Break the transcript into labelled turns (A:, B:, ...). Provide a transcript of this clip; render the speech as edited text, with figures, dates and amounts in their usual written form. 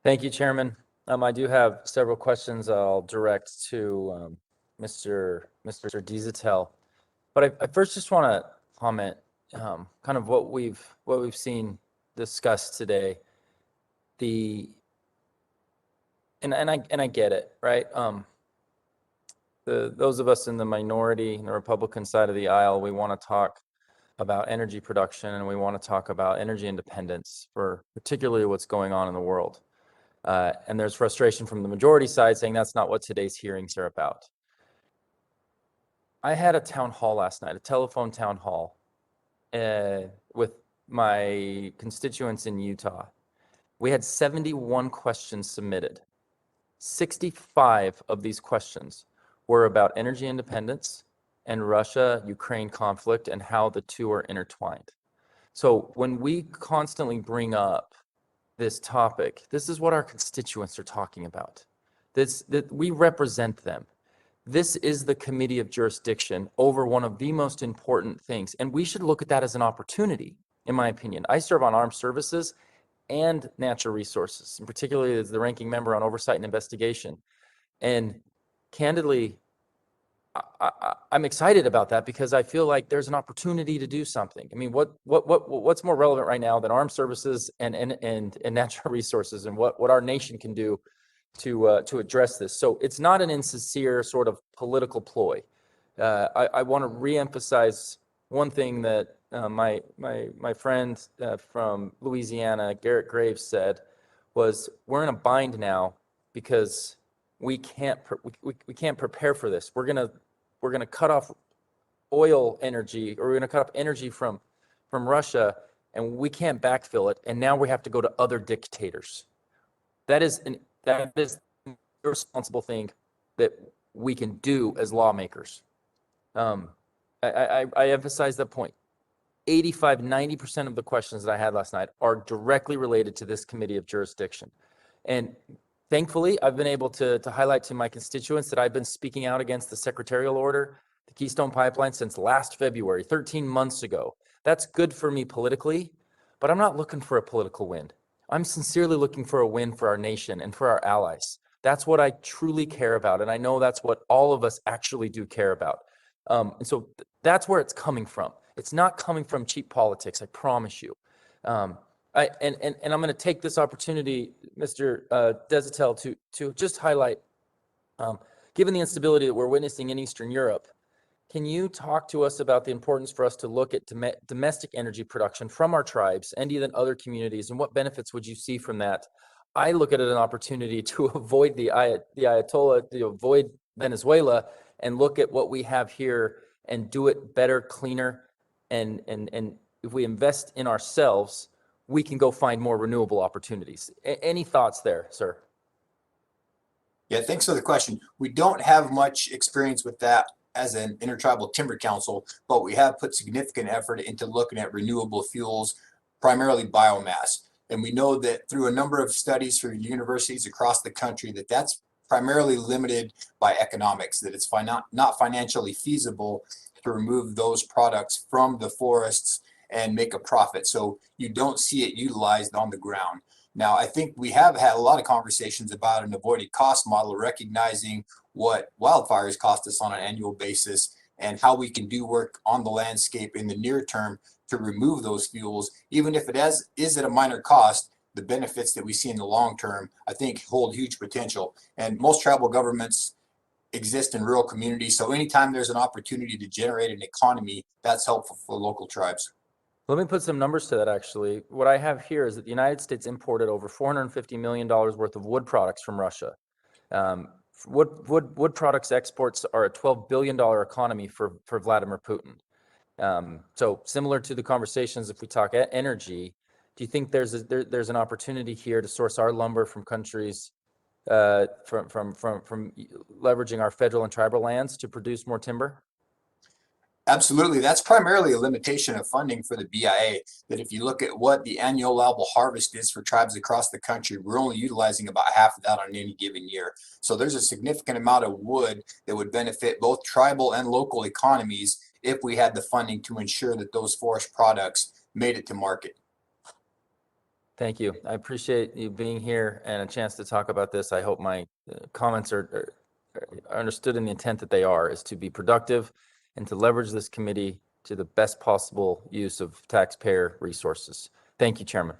A: Thank you, Chairman. I do have several questions I'll direct to Mr. Dizatel. But I first just want to comment kind of what we've seen discussed today. And I get it, right? Those of us in the minority, in the Republican side of the aisle, we want to talk about energy production and we want to talk about energy independence for particularly what's going on in the world. And there's frustration from the majority side saying that's not what today's hearings are about. I had a town hall last night, a telephone town hall with my constituents in Utah. We had 71 questions submitted. 65 of these questions were about energy independence and Russia-Ukraine conflict and how the two are intertwined. So when we constantly bring up this topic, this is what our constituents are talking about. That we represent them. This is the committee of jurisdiction over one of the most important things, and we should look at that as an opportunity, in my opinion. I serve on armed services and natural resources, and particularly as the ranking member on oversight and investigation. And candidly, I'm excited about that because I feel like there's an opportunity to do something. I mean, what's more relevant right now than armed services and natural resources, and what our nation can do to address this? So it's not an insincere sort of political ploy. I want to reemphasize one thing that my friend from Louisiana, Garrett Graves, said was, we're in a bind now because we can't prepare for this. We're gonna cut off oil energy, or we're gonna cut off energy from Russia, and we can't backfill it. And now we have to go to other dictators. That is the irresponsible thing that we can do as lawmakers. I emphasize that point. 85, 90% of the questions that I had last night are directly related to this committee of jurisdiction. And thankfully, I've been able to highlight to my constituents that I've been speaking out against the secretarial order, the Keystone Pipeline, since last February, 13 months ago. That's good for me politically, but I'm not looking for a political win. I'm sincerely looking for a win for our nation and for our allies. That's what I truly care about, and I know that's what all of us actually do care about. And so that's where it's coming from. It's not coming from cheap politics, I promise you. And I'm going to take this opportunity, Mr. Desatel, to just highlight, given the instability that we're witnessing in Eastern Europe, can you talk to us about the importance for us to look at domestic energy production from our tribes and even other communities, and what benefits would you see from that? I look at it as an opportunity to avoid the Ayatollah, to avoid Venezuela, and look at what we have here and do it better, cleaner, and if we invest in ourselves, we can go find more renewable opportunities. Any thoughts there, sir?
B: Yeah, thanks for the question. We don't have much experience with that as an intertribal timber council, but we have put significant effort into looking at renewable fuels, primarily biomass. And we know that through a number of studies through universities across the country that that's primarily limited by economics, that it's not financially feasible to remove those products from the forests and make a profit. So you don't see it utilized on the ground. Now, I think we have had a lot of conversations about an avoided cost model, recognizing what wildfires cost us on an annual basis and how we can do work on the landscape in the near term to remove those fuels, even if it is at a minor cost. The benefits that we see in the long term, I think, hold huge potential. And most tribal governments exist in rural communities. So anytime there's an opportunity to generate an economy, that's helpful for local tribes.
A: Let me put some numbers to that, actually. What I have here is that the United States imported over $450 million worth of wood products from Russia. Wood products exports are a $12 billion economy for Vladimir Putin. So similar to the conversations, if we talk energy, do you think there's an opportunity here to source our lumber from countries from leveraging our federal and tribal lands to produce more timber?
B: Absolutely. That's primarily a limitation of funding for the BIA, that if you look at what the annual allowable harvest is for tribes across the country, we're only utilizing about half of that on any given year. So there's a significant amount of wood that would benefit both tribal and local economies if we had the funding to ensure that those forest products made it to market.
A: Thank you. I appreciate you being here and a chance to talk about this. I hope my comments are understood in the intent that they are, is to be productive and to leverage this committee to the best possible use of taxpayer resources. Thank you, Chairman.